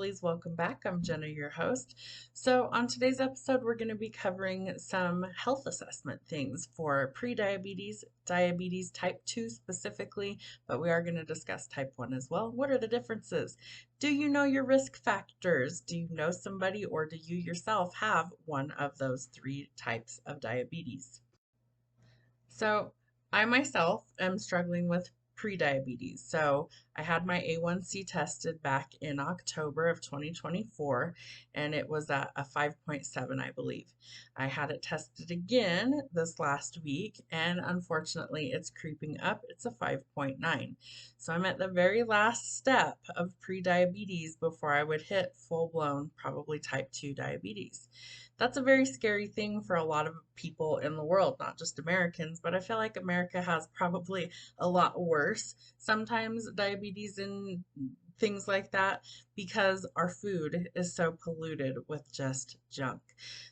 lovelies, welcome back. I'm Jenna, your host. So, on today's episode, we're going to be covering some health assessment things for prediabetes, diabetes type 2 specifically, but we are going to discuss type 1 as well. What are the differences? Do you know your risk factors? Do you know somebody, or do you yourself have one of those three types of diabetes? So, I myself am struggling with prediabetes. So, I had my A1C tested back in October of 2024, and it was at a 5.7, I believe. I had it tested again this last week, and unfortunately, it's creeping up. It's a 5.9. So, I'm at the very last step of prediabetes before I would hit full blown, probably type 2 diabetes. That's a very scary thing for a lot of people in the world, not just Americans, but I feel like America has probably a lot worse sometimes diabetes and things like that because our food is so polluted with just junk.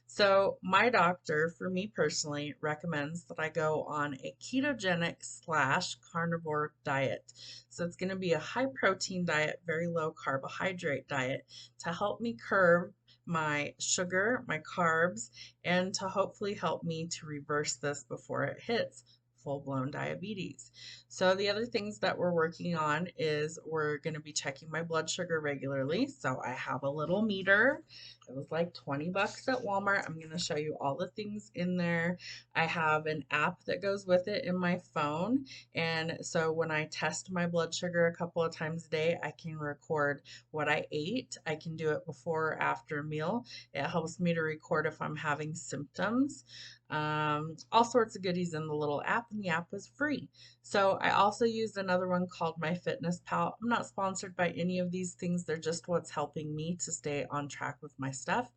So, my doctor, for me personally, recommends that I go on a ketogenic slash carnivore diet. So, it's going to be a high protein diet, very low carbohydrate diet to help me curb my sugar, my carbs, and to hopefully help me to reverse this before it hits full-blown diabetes. So the other things that we're working on is we're going to be checking my blood sugar regularly. So I have a little meter. It was like 20 bucks at Walmart. I'm going to show you all the things in there. I have an app that goes with it in my phone. And so when I test my blood sugar a couple of times a day, I can record what I ate. I can do it before or after a meal. It helps me to record if I'm having symptoms. All sorts of goodies in the little app, and the app was free. So I also use another one called MyFitnessPal. I'm not sponsored by any of these things. They're just what's helping me to stay on track with my stuff.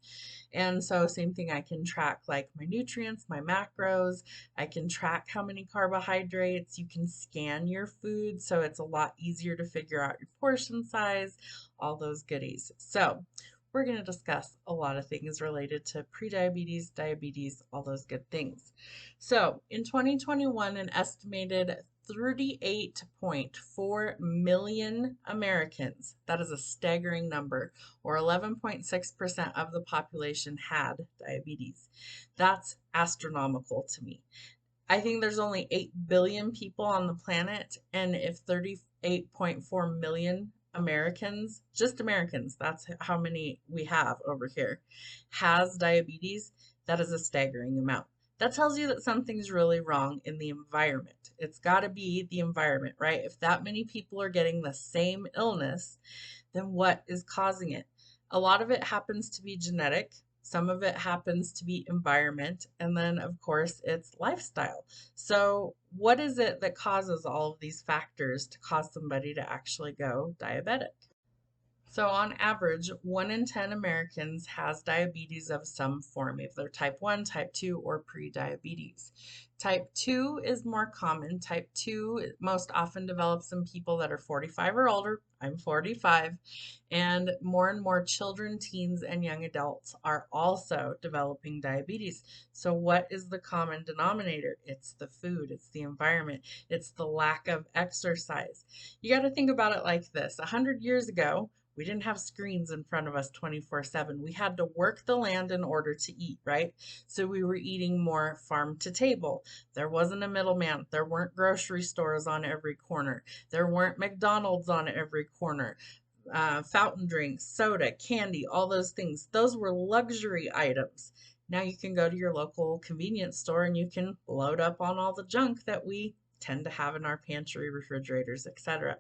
And so same thing, I can track like my nutrients, my macros. I can track how many carbohydrates. You can scan your food, so it's a lot easier to figure out your portion size, all those goodies. So we're going to discuss a lot of things related to prediabetes, diabetes, all those good things. So, in 2021, an estimated 38.4 million Americans, that is a staggering number, or 11.6% of the population had diabetes. That's astronomical to me. I think there's only 8 billion people on the planet, and if 38.4 million Americans, just Americans, that's how many we have over here, has diabetes, that is a staggering amount. That tells you that something's really wrong in the environment. It's got to be the environment, right? If that many people are getting the same illness, then what is causing it? A lot of it happens to be genetic. Some of it happens to be environment, and then of course it's lifestyle. So what is it that causes all of these factors to cause somebody to actually go diabetic? So on average, 1 in 10 Americans has diabetes of some form, if they're type 1, type 2, or pre-diabetes. Type 2 is more common. Type 2 most often develops in people that are 45 or older. I'm 45. And more children, teens, and young adults are also developing diabetes. So what is the common denominator? It's the food, it's the environment, it's the lack of exercise. You got to think about it like this. 100 years ago, we didn't have screens in front of us 24/7. We had to work the land in order to eat, right? So we were eating more farm to table. There wasn't a middleman. There weren't grocery stores on every corner. There weren't McDonald's on every corner. Fountain drinks, soda, candy, all those things. Those were luxury items. Now you can go to your local convenience store and you can load up on all the junk that we tend to have in our pantry, refrigerators, etc.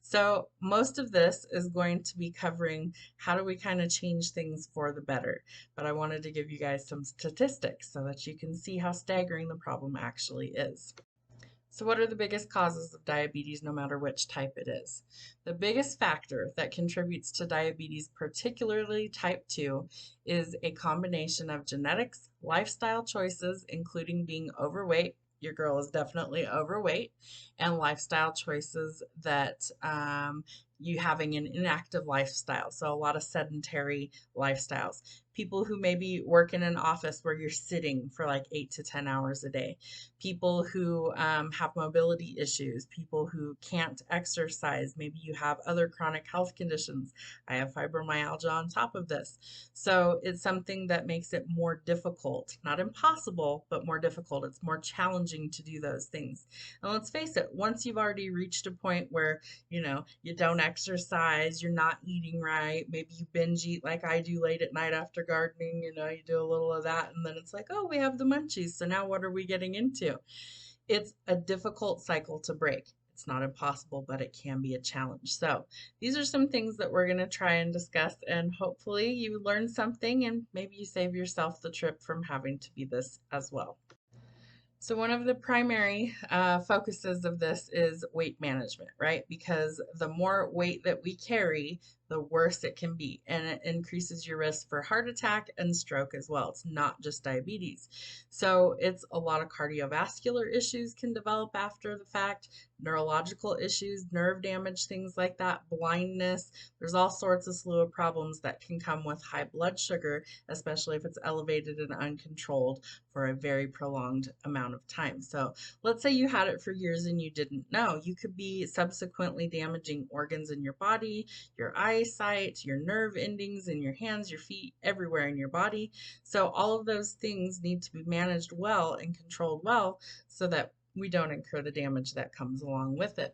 So most of this is going to be covering how do we kind of change things for the better. But I wanted to give you guys some statistics so that you can see how staggering the problem actually is. So what are the biggest causes of diabetes, no matter which type it is? The biggest factor that contributes to diabetes, particularly type 2, is a combination of genetics, lifestyle choices, including being overweight. Your girl is definitely overweight, and lifestyle choices that you having an inactive lifestyle. So a lot of sedentary lifestyles. people who maybe work in an office where you're sitting for like 8 to 10 hours a day, people who have mobility issues, people who can't exercise, maybe you have other chronic health conditions. I have fibromyalgia on top of this. So it's something that makes it more difficult, not impossible, but more difficult. It's more challenging to do those things. And let's face it, once you've already reached a point where, you don't exercise, you're not eating right, maybe you binge eat like I do late at night after gardening, you do a little of that, and then it's like, oh, we have the munchies. So now what are we getting into? It's a difficult cycle to break. It's not impossible, but it can be a challenge. So these are some things that we're going to try and discuss, and hopefully you learn something and maybe you save yourself the trip from having to be this as well. So one of the primary focuses of this is weight management, right? Because the more weight that we carry, the worse it can be. And it increases your risk for heart attack and stroke as well. It's not just diabetes. So it's a lot of cardiovascular issues can develop after the fact, neurological issues, nerve damage, things like that, blindness. There's all sorts of slew of problems that can come with high blood sugar, especially if it's elevated and uncontrolled for a very prolonged amount of time. So let's say you had it for years and you didn't know. You could be subsequently damaging organs in your body, your eyesight, your nerve endings in your hands, your feet, everywhere in your body. So all of those things need to be managed well and controlled well so that we don't incur the damage that comes along with it.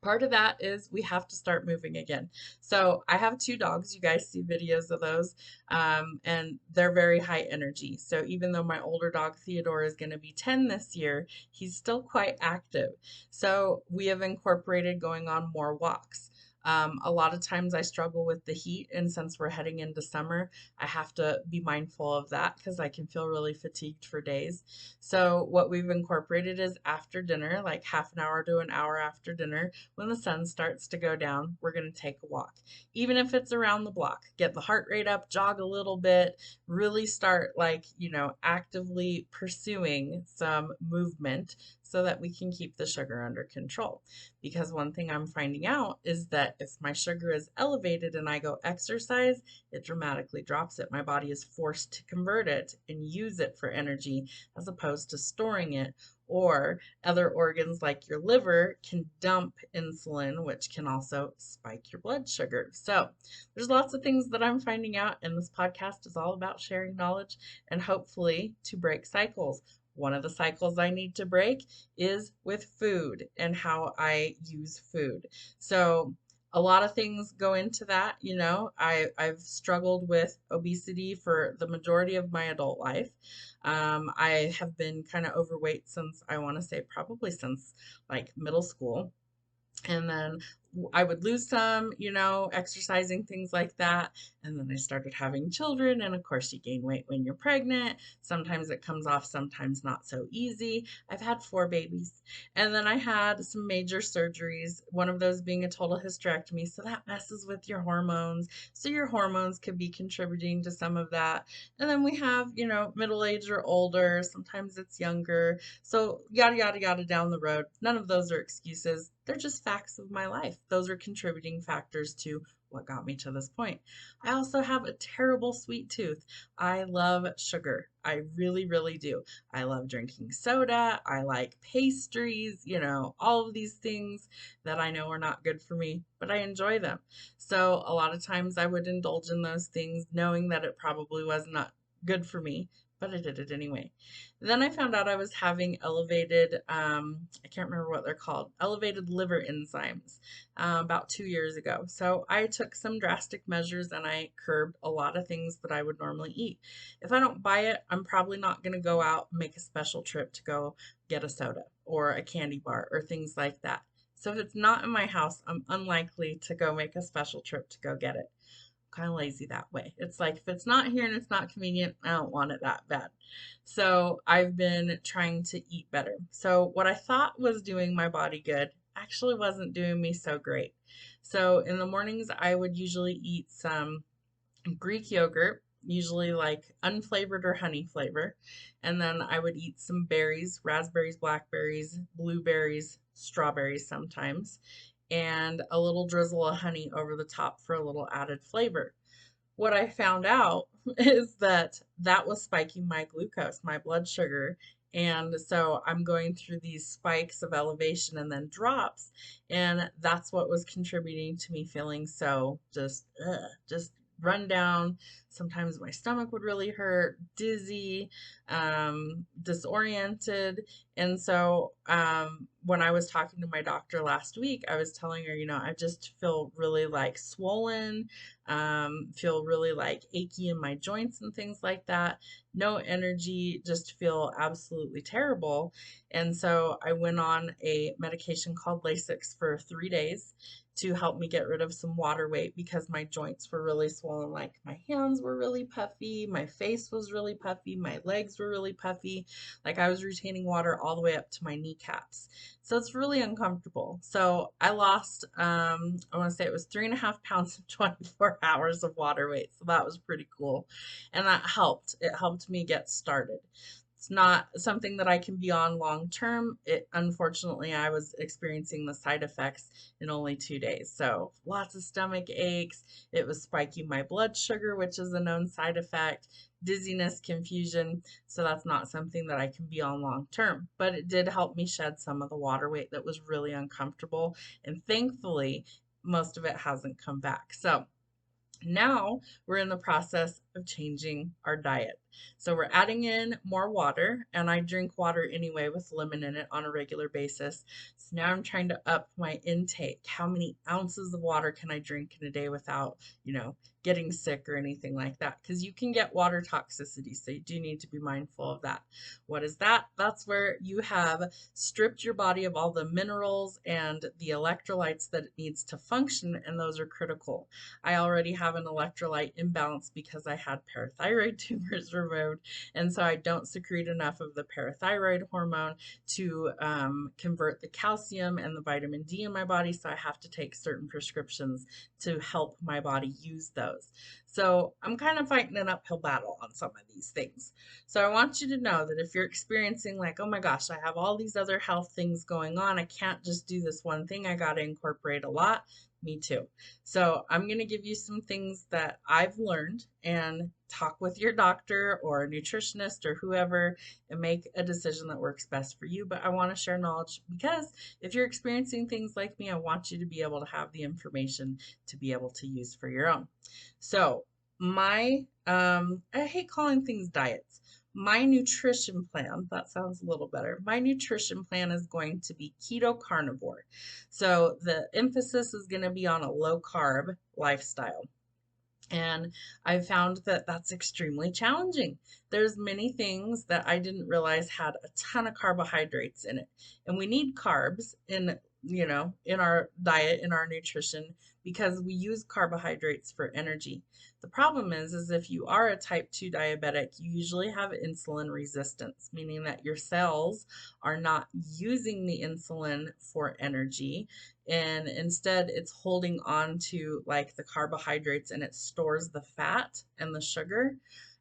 Part of that is we have to start moving again. So I have 2 dogs. You guys see videos of those, and they're very high energy. So even though my older dog Theodore is going to be 10 this year, he's still quite active. So we have incorporated going on more walks. A lot of times I struggle with the heat, and since we're heading into summer, I have to be mindful of that because I can feel really fatigued for days. So what we've incorporated is after dinner, like half an hour to an hour after dinner, when the sun starts to go down, we're going to take a walk. Even if it's around the block, get the heart rate up, jog a little bit, really start actively pursuing some movement so that we can keep the sugar under control. Because one thing I'm finding out is that if my sugar is elevated and I go exercise, it dramatically drops it. My body is forced to convert it and use it for energy as opposed to storing it. Or other organs like your liver can dump insulin, which can also spike your blood sugar. So there's lots of things that I'm finding out, and this podcast is all about sharing knowledge and hopefully to break cycles. One of the cycles I need to break is with food and how I use food. So a lot of things go into that. I've struggled with obesity for the majority of my adult life. I have been kind of overweight since, I want to say, probably since like middle school. And then I would lose some, exercising, things like that. And then I started having children. And of course, you gain weight when you're pregnant. Sometimes it comes off, sometimes not so easy. I've had 4 babies. And then I had some major surgeries, one of those being a total hysterectomy. So that messes with your hormones. So your hormones could be contributing to some of that. And then we have, middle age or older. Sometimes it's younger. So yada, yada, yada down the road. None of those are excuses. They're just facts of my life. Those are contributing factors to what got me to this point. I also have a terrible sweet tooth. I love sugar. I really, really do. I love drinking soda. I like pastries, all of these things that I know are not good for me, but I enjoy them. So a lot of times I would indulge in those things knowing that it probably was not good for me, but I did it anyway. Then I found out I was having elevated, I can't remember what they're called, elevated liver enzymes about 2 years ago. So I took some drastic measures and I curbed a lot of things that I would normally eat. If I don't buy it, I'm probably not going to go out and make a special trip to go get a soda or a candy bar or things like that. So if it's not in my house, I'm unlikely to go make a special trip to go get it. Kind of lazy that way. It's like if it's not here and it's not convenient, I don't want it that bad. So I've been trying to eat better. So what I thought was doing my body good actually wasn't doing me so great. So in the mornings, I would usually eat some Greek yogurt, usually like unflavored or honey flavor. And then I would eat some berries, raspberries, blackberries, blueberries, strawberries sometimes, and a little drizzle of honey over the top for a little added flavor. what I found out is that that was spiking my glucose, my blood sugar. And so I'm going through these spikes of elevation and then drops. And that's what was contributing to me feeling so just run down. Sometimes my stomach would really hurt, dizzy, disoriented. And so when I was talking to my doctor last week, I was telling her, I just feel really like swollen, feel really like achy in my joints and things like that. No energy, just feel absolutely terrible. And so I went on a medication called Lasix for 3 days to help me get rid of some water weight because my joints were really swollen. Like my hands were really puffy, my face was really puffy, my legs were really puffy. Like I was retaining water all the way up to my kneecaps. So it's really uncomfortable. So I lost, I want to say it was 3.5 pounds in 24 hours of water weight. So that was pretty cool. And that helped. It helped me get started. It's not something that I can be on long term. Unfortunately, I was experiencing the side effects in only 2 days. So lots of stomach aches. It was spiking my blood sugar, which is a known side effect, dizziness, confusion. So that's not something that I can be on long term. But it did help me shed some of the water weight that was really uncomfortable. And thankfully, most of it hasn't come back. So now we're in the process of changing our diet. So we're adding in more water, and I drink water anyway with lemon in it on a regular basis. So now I'm trying to up my intake. How many ounces of water can I drink in a day without, getting sick or anything like that? Because you can get water toxicity, so you do need to be mindful of that. What is that? That's where you have stripped your body of all the minerals and the electrolytes that it needs to function, and those are critical. I already have an electrolyte imbalance because I had parathyroid tumors removed. And so I don't secrete enough of the parathyroid hormone to convert the calcium and the vitamin D in my body. So I have to take certain prescriptions to help my body use those. So I'm kind of fighting an uphill battle on some of these things. So I want you to know that if you're experiencing like, oh my gosh, I have all these other health things going on, I can't just do this one thing, I got to incorporate a lot. Me too. So I'm going to give you some things that I've learned and talk with your doctor or a nutritionist or whoever and make a decision that works best for you. But I want to share knowledge because if you're experiencing things like me, I want you to be able to have the information to be able to use for your own. So I hate calling things diets. My nutrition plan, that sounds a little better. My nutrition plan is going to be keto carnivore. So the emphasis is going to be on a low carb lifestyle. And I found that that's extremely challenging. There's many things that I didn't realize had a ton of carbohydrates in it. And we need carbs in our diet, in our nutrition, because we use carbohydrates for energy. The problem is if you are a type 2 diabetic, you usually have insulin resistance, meaning that your cells are not using the insulin for energy, and instead it's holding on to like the carbohydrates and it stores the fat and the sugar,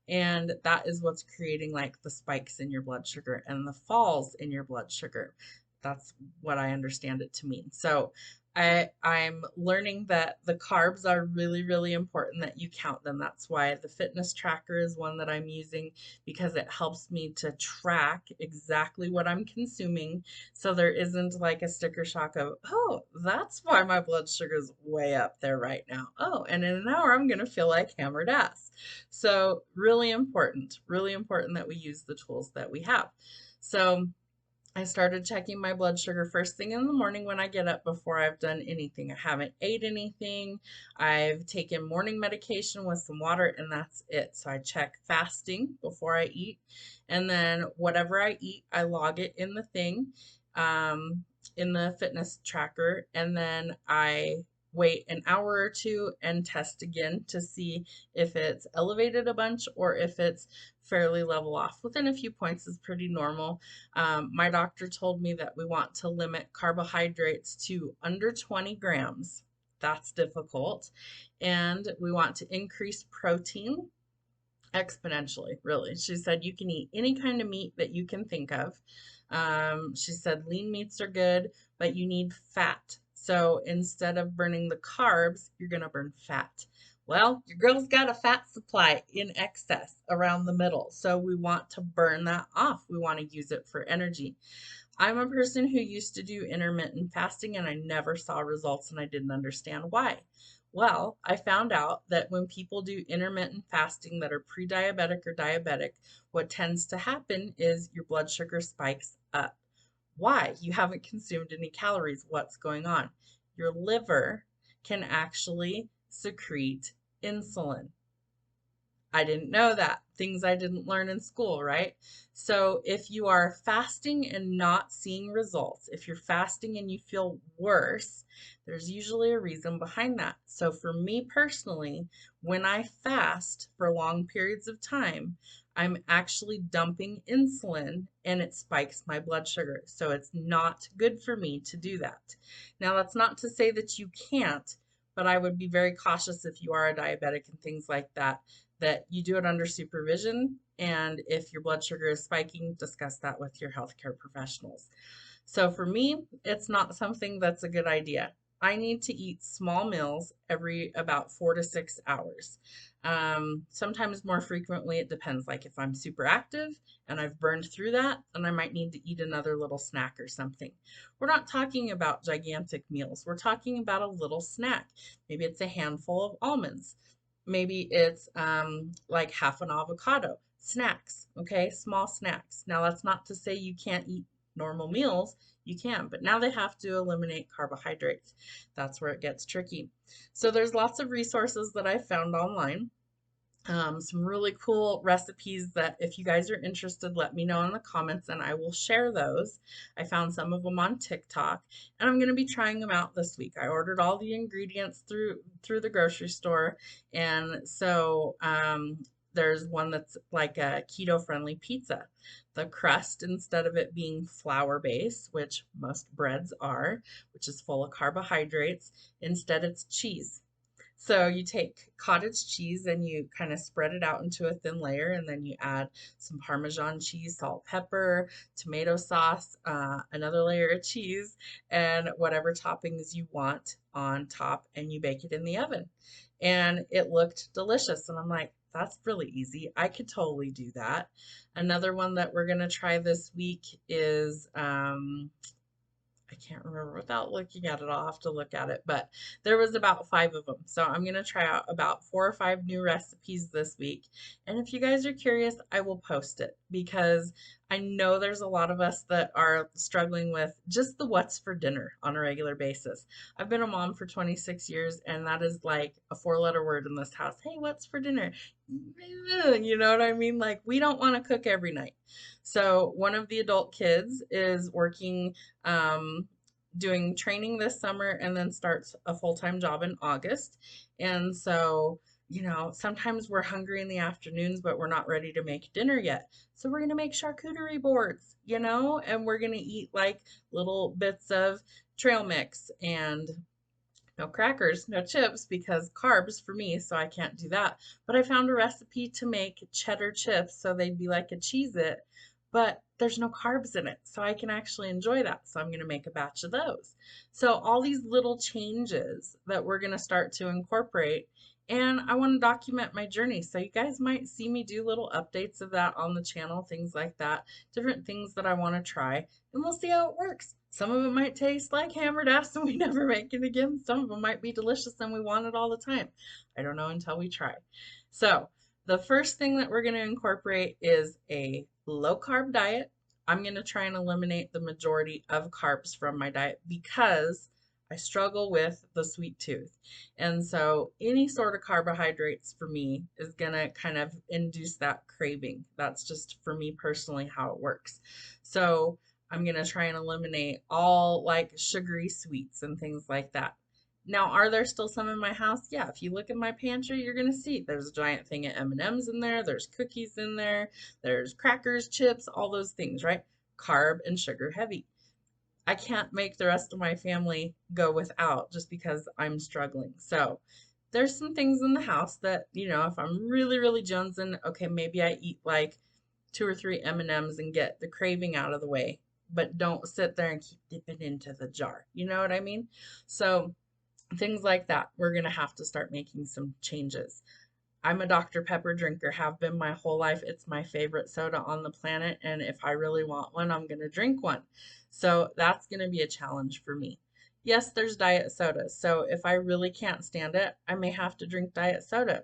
and that is what's creating like the spikes in your blood sugar and the falls in your blood sugar. That's what I understand it to mean. So I'm learning that the carbs are really, really important that you count them. That's why the fitness tracker is one that I'm using, because it helps me to track exactly what I'm consuming. So there isn't like a sticker shock of, oh, that's why my blood sugar is way up there right now. Oh, and in an hour, I'm going to feel like hammered ass. So really important that we use the tools that we have. So I started checking my blood sugar first thing in the morning when I get up before I've done anything. I haven't ate anything. I've taken morning medication with some water, and that's it. So I check fasting before I eat. And then whatever I eat, I log it in the thing, in the fitness tracker. And then I wait an hour or two and test again to see if it's elevated a bunch or if it's fairly level off. Within a few points is pretty normal. My doctor told me that we want to limit carbohydrates to under 20 grams. That's difficult. And we want to increase protein exponentially, really. She said you can eat any kind of meat that you can think of. She said lean meats are good, but you need fat. So instead of burning the carbs, you're going to burn fat. Well, your girl's got a fat supply in excess around the middle. So we want to burn that off. We want to use it for energy. I'm a person who used to do intermittent fasting and I never saw results and I didn't understand why. Well, I found out that when people do intermittent fasting that are pre-diabetic or diabetic, what tends to happen is your blood sugar spikes up. Why? You haven't consumed any calories. What's going on? Your liver can actually secrete insulin. I didn't know that. Things I didn't learn in school, right? So if you are fasting and not seeing results, if you're fasting and you feel worse, there's usually a reason behind that. So for me personally, when I fast for long periods of time, I'm actually dumping insulin and it spikes my blood sugar. So it's not good for me to do that. Now, that's not to say that you can't, but I would be very cautious if you are a diabetic and things like that, that you do it under supervision. And if your blood sugar is spiking, discuss that with your healthcare professionals. So for me, it's not something that's a good idea. I need to eat small meals every about 4 to 6 hours. Sometimes more frequently, it depends. Like if I'm super active and I've burned through that, then I might need to eat another little snack or something. We're not talking about gigantic meals. We're talking about a little snack. Maybe it's a handful of almonds. Maybe it's like half an avocado. Snacks, okay? Small snacks. Now, that's not to say you can't eat normal meals. You can, but now they have to eliminate carbohydrates. That's where it gets tricky. So there's lots of resources that I found online. Some really cool recipes that if you guys are interested, let me know in the comments and I will share those. I found some of them on TikTok and I'm going to be trying them out this week. I ordered all the ingredients through the grocery store, and so there's one that's like a keto friendly pizza. The crust, instead of it being flour based, which most breads are, which is full of carbohydrates, instead it's cheese. So you take cottage cheese and you kind of spread it out into a thin layer, and then you add some Parmesan cheese, salt, pepper, tomato sauce, another layer of cheese, and whatever toppings you want on top, and you bake it in the oven. And it looked delicious. And I'm like, that's really easy. I could totally do that. Another one that we're going to try this week is I can't remember without looking at it. I'll have to look at it, but there was about 5 of them. So I'm going to try out about 4 or 5 new recipes this week. And if you guys are curious, I will post it because I know there's a lot of us that are struggling with just the what's for dinner on a regular basis. I've been a mom for 26 years and that is like a 4-letter word in this house. Hey, what's for dinner? You know what I mean? Like we don't want to cook every night. So one of the adult kids is working doing training this summer and then starts a full-time job in August. And so, sometimes we're hungry in the afternoons, but we're not ready to make dinner yet. So we're going to make charcuterie boards, and we're going to eat like little bits of trail mix and no crackers, no chips because carbs for me, so I can't do that. But I found a recipe to make cheddar chips so they'd be like a Cheez-It, but there's no carbs in it, so I can actually enjoy that. So I'm going to make a batch of those. So all these little changes that we're going to start to incorporate, and I want to document my journey. So you guys might see me do little updates of that on the channel, things like that, different things that I want to try, and we'll see how it works. Some of it might taste like hammered ass and we never make it again. Some of them might be delicious and we want it all the time. I don't know until we try. So the first thing that we're going to incorporate is a low carb diet. I'm going to try and eliminate the majority of carbs from my diet because I struggle with the sweet tooth. And so any sort of carbohydrates for me is going to kind of induce that craving. That's just for me personally how it works. So I'm going to try and eliminate all like sugary sweets and things like that. Now, are there still some in my house? Yeah, if you look in my pantry, you're going to see there's a giant thing of M&Ms in there, there's cookies in there, there's crackers, chips, all those things, right? Carb and sugar heavy. I can't make the rest of my family go without just because I'm struggling. So there's some things in the house that, if I'm really, really jonesing, okay, maybe I eat like 2 or 3 M&Ms and get the craving out of the way, but don't sit there and keep dipping into the jar. You know what I mean? So Things like that. We're going to have to start making some changes. I'm a Dr. Pepper drinker, have been my whole life. It's my favorite soda on the planet. And if I really want one, I'm going to drink one. So that's going to be a challenge for me. Yes, there's diet soda. So if I really can't stand it, I may have to drink diet soda.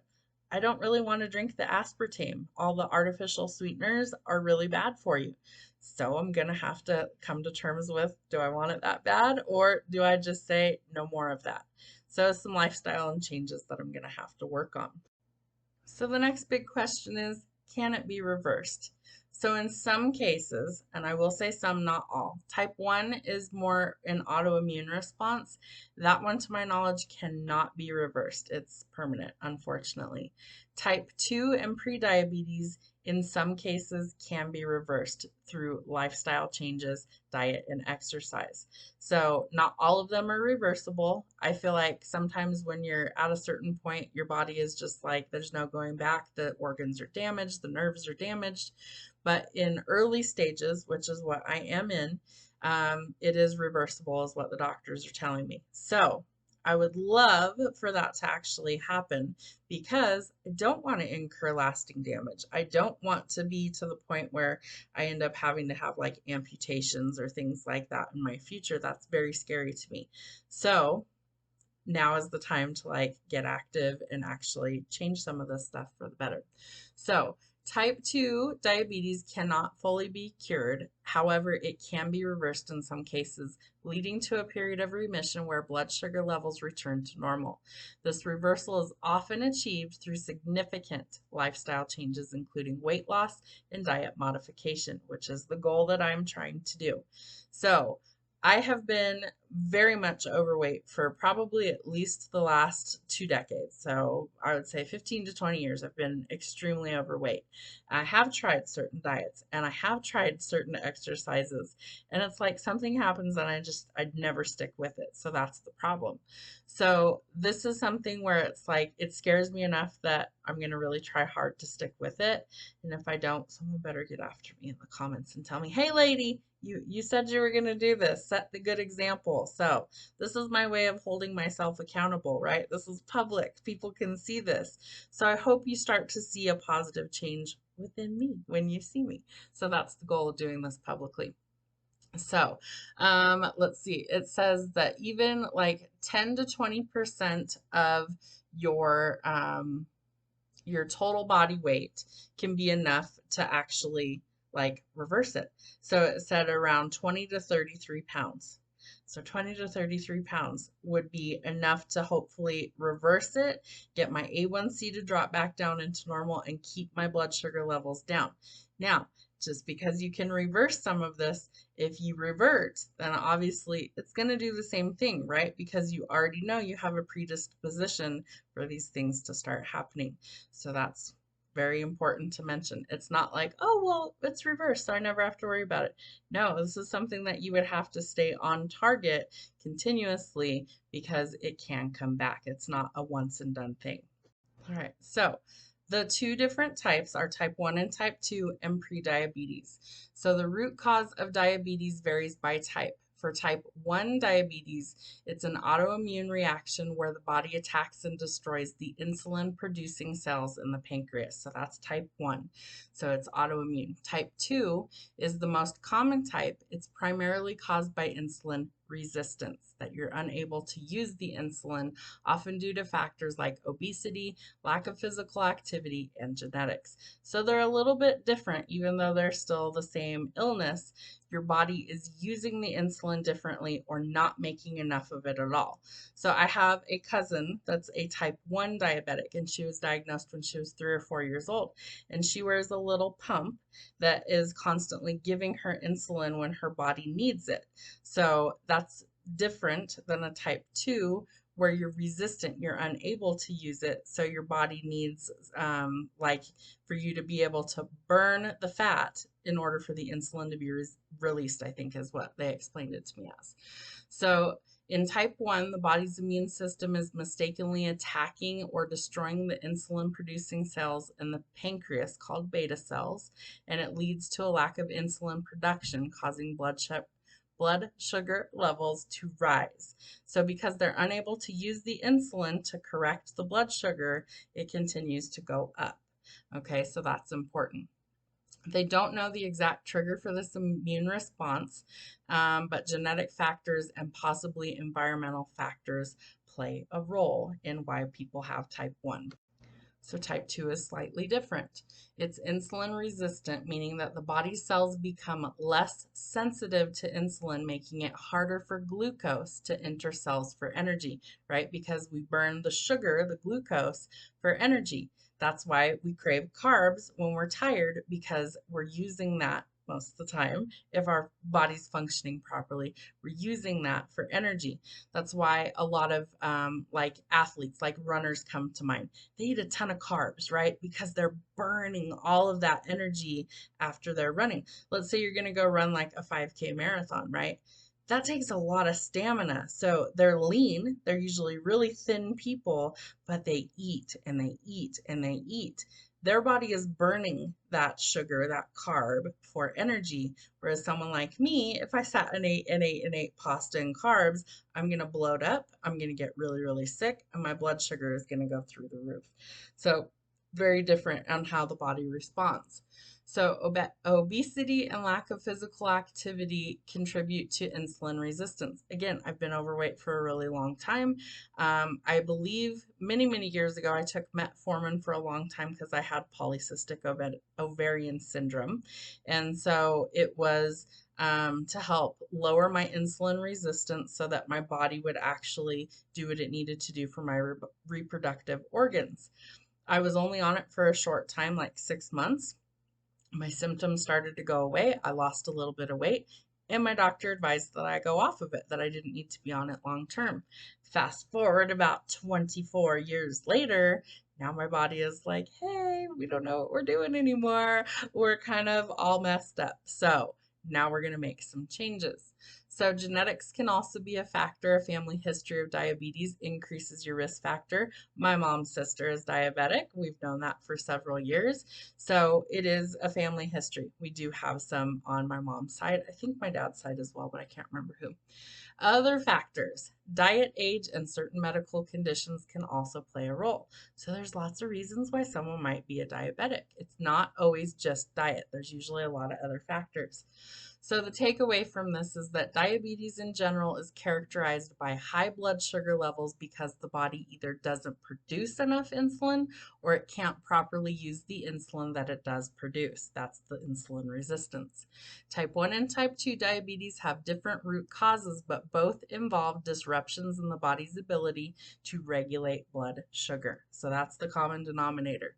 I don't really want to drink the aspartame. All the artificial sweeteners are really bad for you. So I'm going to have to come to terms with, do I want it that bad? Or do I just say no more of that? So some lifestyle and changes that I'm going to have to work on. So the next big question is, can it be reversed? So in some cases, and I will say some, not all, type 1 is more an autoimmune response. That one, to my knowledge, cannot be reversed. It's permanent, unfortunately. Type 2 and prediabetes, in some cases, can be reversed through lifestyle changes, diet, and exercise. So not all of them are reversible. I feel like sometimes when you're at a certain point, your body is just like, there's no going back. The organs are damaged, the nerves are damaged. But in early stages, which is what I am in, it is reversible, is what the doctors are telling me. So I would love for that to actually happen because I don't want to incur lasting damage. I don't want to be to the point where I end up having to have like amputations or things like that in my future. That's very scary to me. So now is the time to like get active and actually change some of this stuff for the better. So type 2 diabetes cannot fully be cured. However, it can be reversed in some cases, leading to a period of remission where blood sugar levels return to normal. This reversal is often achieved through significant lifestyle changes, including weight loss and diet modification, which is the goal that I'm trying to do. So I have been very much overweight for probably at least the last 2 decades. So I would say 15 to 20 years, I've been extremely overweight. I have tried certain diets and I have tried certain exercises, and it's like something happens and I'd never stick with it. So that's the problem. So this is something where it's like, it scares me enough that I'm going to really try hard to stick with it. And if I don't, someone better get after me in the comments and tell me, hey lady, you said you were going to do this. Set the good example. So this is my way of holding myself accountable, right? This is public. People can see this. So I hope you start to see a positive change within me when you see me. So that's the goal of doing this publicly. So let's see. It says that even like 10 to 20% of your total body weight can be enough to actually like reverse it. So it said around 20 to 33 pounds. So 20 to 33 pounds would be enough to hopefully reverse it, get my A1C to drop back down into normal, and keep my blood sugar levels down. Now, just because you can reverse some of this, if you revert, then obviously it's going to do the same thing, right? Because you already know you have a predisposition for these things to start happening. So that's very important to mention. It's not like, oh, well, it's reversed, so I never have to worry about it. No, this is something that you would have to stay on target continuously because it can come back. It's not a once and done thing. All right, so the two different types are type 1 and type 2 and prediabetes. So the root cause of diabetes varies by type. For type 1 diabetes, it's an autoimmune reaction where the body attacks and destroys the insulin producing cells in the pancreas. So that's type 1. So it's autoimmune. Type 2 is the most common type. It's primarily caused by insulin resistance, that you're unable to use the insulin, often due to factors like obesity, lack of physical activity, and genetics. So they're a little bit different, even though they're still the same illness. Your body is using the insulin differently or not making enough of it at all. So I have a cousin that's a type 1 diabetic, and she was diagnosed when she was 3 or 4 years old. And she wears a little pump that is constantly giving her insulin when her body needs it. So that's different than a type 2 where you're resistant, you're unable to use it. So your body needs like for you to be able to burn the fat in order for the insulin to be released, I think is what they explained it to me as. So in type 1, the body's immune system is mistakenly attacking or destroying the insulin producing cells in the pancreas called beta cells, and it leads to a lack of insulin production, causing blood sugar levels to rise. So because they're unable to use the insulin to correct the blood sugar, it continues to go up. Okay, so that's important. They don't know the exact trigger for this immune response, but genetic factors and possibly environmental factors play a role in why people have type 1. So type 2 is slightly different. It's insulin resistant, meaning that the body cells become less sensitive to insulin, making it harder for glucose to enter cells for energy, right? Because we burn the sugar, the glucose, for energy. That's why we crave carbs when we're tired, because we're using that most of the time. If our body's functioning properly, we're using that for energy. That's why a lot of like athletes, like runners come to mind. They eat a ton of carbs, right? Because they're burning all of that energy after they're running. Let's say you're going to go run like a 5K marathon, right? That takes a lot of stamina. So they're lean. They're usually really thin people, but they eat and they eat and they eat. Their body is burning that sugar, that carb for energy. Whereas someone like me, if I sat and ate pasta and carbs, I'm going to bloat up. I'm going to get really, really sick, and my blood sugar is going to go through the roof. So very different on how the body responds. So obesity and lack of physical activity contribute to insulin resistance. Again, I've been overweight for a really long time. I believe many, many years ago, I took metformin for a long time because I had polycystic ovarian syndrome. And so it was to help lower my insulin resistance so that my body would actually do what it needed to do for my reproductive organs. I was only on it for a short time, like 6 months. My symptoms started to go away. I lost a little bit of weight, and my doctor advised that I go off of it, that I didn't need to be on it long term. Fast forward about 24 years later, now my body is like, hey, we don't know what we're doing anymore. We're kind of all messed up. So now we're going to make some changes. So genetics can also be a factor. A family history of diabetes increases your risk factor. My mom's sister is diabetic. We've known that for several years. So it is a family history. We do have some on my mom's side. I think my dad's side as well, but I can't remember who. Other factors, diet, age, and certain medical conditions can also play a role. So there's lots of reasons why someone might be a diabetic. It's not always just diet. There's usually a lot of other factors. So the takeaway from this is that diabetes in general is characterized by high blood sugar levels because the body either doesn't produce enough insulin or it can't properly use the insulin that it does produce. That's the insulin resistance. Type 1 and type 2 diabetes have different root causes, but both involve disruptions in the body's ability to regulate blood sugar. So that's the common denominator.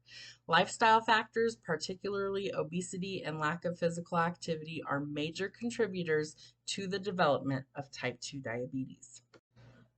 Lifestyle factors, particularly obesity and lack of physical activity, are major contributors to the development of type 2 diabetes.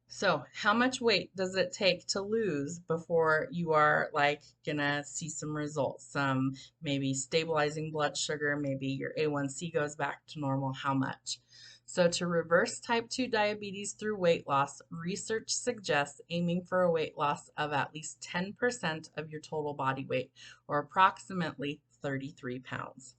So how much weight does it take to lose before you are like gonna see some results? Some maybe stabilizing blood sugar, maybe your A1C goes back to normal. How much? So to reverse type 2 diabetes through weight loss, research suggests aiming for a weight loss of at least 10% of your total body weight, or approximately 33 pounds.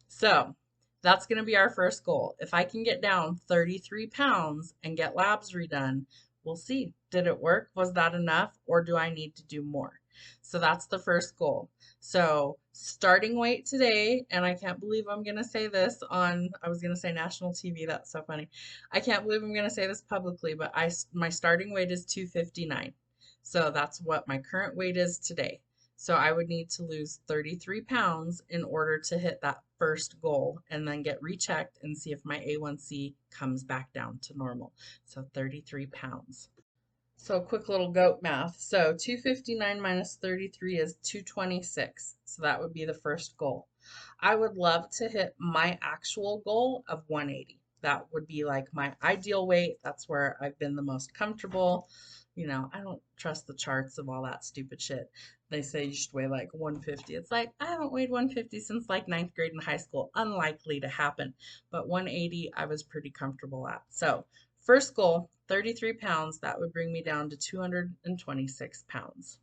So that's going to be our first goal. If I can get down 33 pounds and get labs redone, we'll see. Did it work? Was that enough? Or do I need to do more? So that's the first goal. So starting weight today, and I can't believe I'm going to say this on, I was going to say national TV. That's so funny. I can't believe I'm going to say this publicly, but my starting weight is 259. So that's what my current weight is today. So I would need to lose 33 pounds in order to hit that first goal and then get rechecked and see if my A1C comes back down to normal. So 33 pounds. So a quick little goat math. So 259 minus 33 is 226. So that would be the first goal. I would love to hit my actual goal of 180. That would be like my ideal weight. That's where I've been the most comfortable. You know, I don't trust the charts of all that stupid shit. They say you should weigh like 150. It's like, I haven't weighed 150 since like 9th grade in high school. Unlikely to happen. But 180, I was pretty comfortable at. So first goal, 33 pounds. That would bring me down to 226 pounds.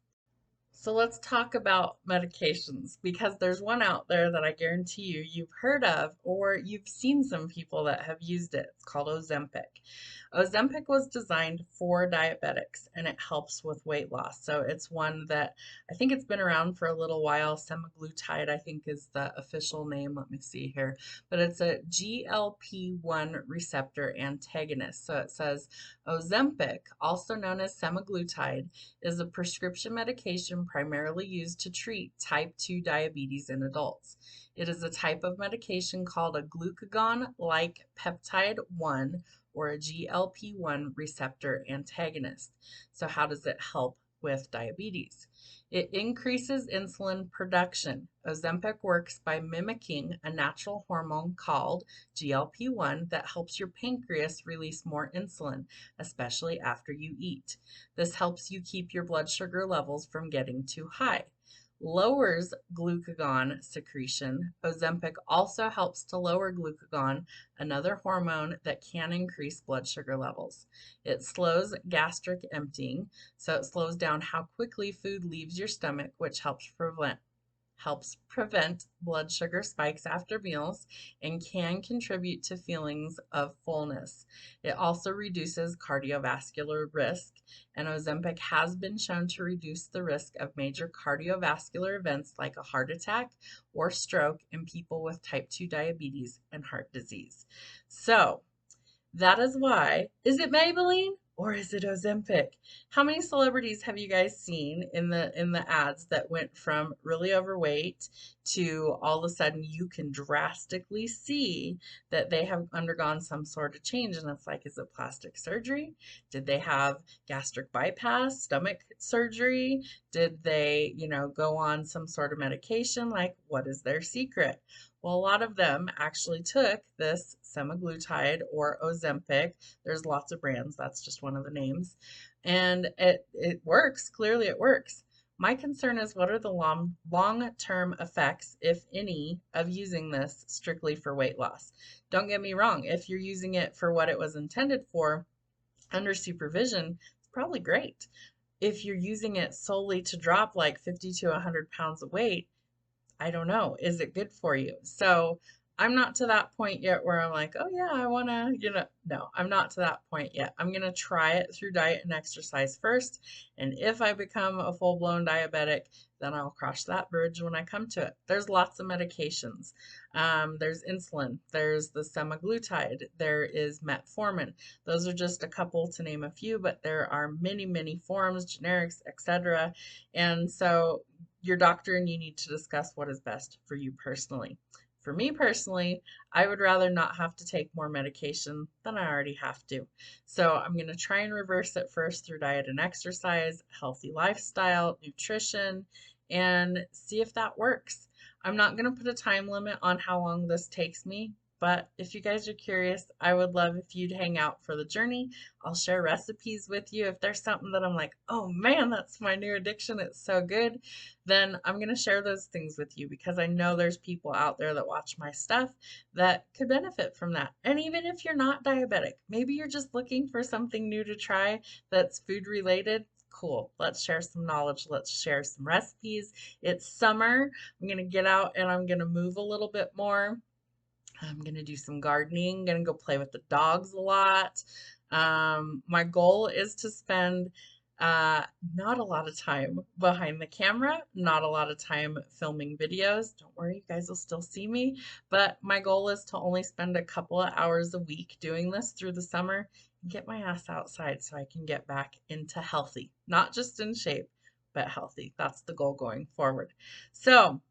So let's talk about medications because there's one out there that I guarantee you've heard of or you've seen some people that have used it. It's called Ozempic. Ozempic was designed for diabetics and it helps with weight loss. So it's one that I think it's been around for a little while. Semaglutide, I think, is the official name. Let me see here. But it's a GLP-1 receptor antagonist. So it says Ozempic, also known as semaglutide, is a prescription medication primarily used to treat type 2 diabetes in adults. It is a type of medication called a glucagon-like peptide 1 or a GLP-1 receptor antagonist. So how does it help with diabetes? It increases insulin production. Ozempic works by mimicking a natural hormone called GLP-1 that helps your pancreas release more insulin, especially after you eat. This helps you keep your blood sugar levels from getting too high. Lowers glucagon secretion. Ozempic also helps to lower glucagon, another hormone that can increase blood sugar levels. It slows gastric emptying, so it slows down how quickly food leaves your stomach, which helps prevent blood sugar spikes after meals and can contribute to feelings of fullness. It also reduces cardiovascular risk, and Ozempic has been shown to reduce the risk of major cardiovascular events like a heart attack or stroke in people with type 2 diabetes and heart disease. So, that is why. Is it Maybelline or is it Ozempic? How many celebrities have you guys seen in the ads that went from really overweight to all of a sudden you can drastically see that they have undergone some sort of change? And it's like, is it plastic surgery? Did they have gastric bypass, stomach surgery? Did they, go on some sort of medication? Like, what is their secret? Well, a lot of them actually took this semaglutide or Ozempic. There's lots of brands, that's just one of the names. And it works, clearly it works. My concern is what are the long-term effects, if any, of using this strictly for weight loss? Don't get me wrong, if you're using it for what it was intended for, under supervision, it's probably great. If you're using it solely to drop like 50 to 100 pounds of weight, I don't know, is it good for you? So I'm not to that point yet where I'm like, oh yeah, I want to, no, I'm not to that point yet. I'm going to try it through diet and exercise first. And if I become a full-blown diabetic, then I'll cross that bridge when I come to it. There's lots of medications. There's insulin, there's the semaglutide, there is metformin. Those are just a couple to name a few, but there are many, many forms, generics, etc. And so your doctor and you need to discuss what is best for you personally. For me personally, I would rather not have to take more medication than I already have to. So I'm going to try and reverse it first through diet and exercise, healthy lifestyle, nutrition, and see if that works. I'm not going to put a time limit on how long this takes me, but if you guys are curious, I would love if you'd hang out for the journey. I'll share recipes with you. If there's something that I'm like, oh man, that's my new addiction, it's so good, then I'm going to share those things with you because I know there's people out there that watch my stuff that could benefit from that. And even if you're not diabetic, maybe you're just looking for something new to try that's food related. Cool. Let's share some knowledge. Let's share some recipes. It's summer. I'm going to get out and I'm going to move a little bit more. I'm going to do some gardening, going to go play with the dogs a lot. My goal is to spend not a lot of time behind the camera, not a lot of time filming videos. Don't worry, you guys will still see me. But my goal is to only spend a couple of hours a week doing this through the summer and get my ass outside so I can get back into healthy, not just in shape, but healthy. That's the goal going forward. So,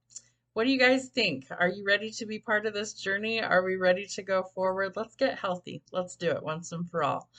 what do you guys think? Are you ready to be part of this journey? Are we ready to go forward? Let's get healthy. Let's do it once and for all.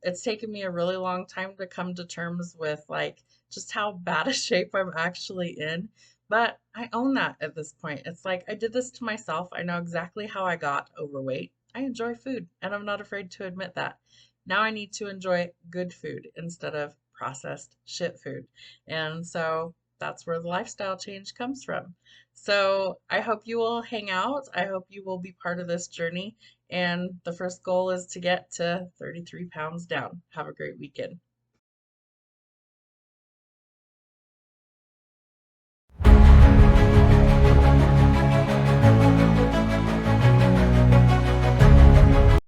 It's taken me a really long time to come to terms with like just how bad a shape I'm actually in, but I own that at this point. It's like I did this to myself. I know exactly how I got overweight. I enjoy food, and I'm not afraid to admit that. Now I need to enjoy good food instead of processed shit food. And so that's where the lifestyle change comes from. So I hope you will hang out. I hope you will be part of this journey. And the first goal is to get to 33 pounds down. Have a great weekend.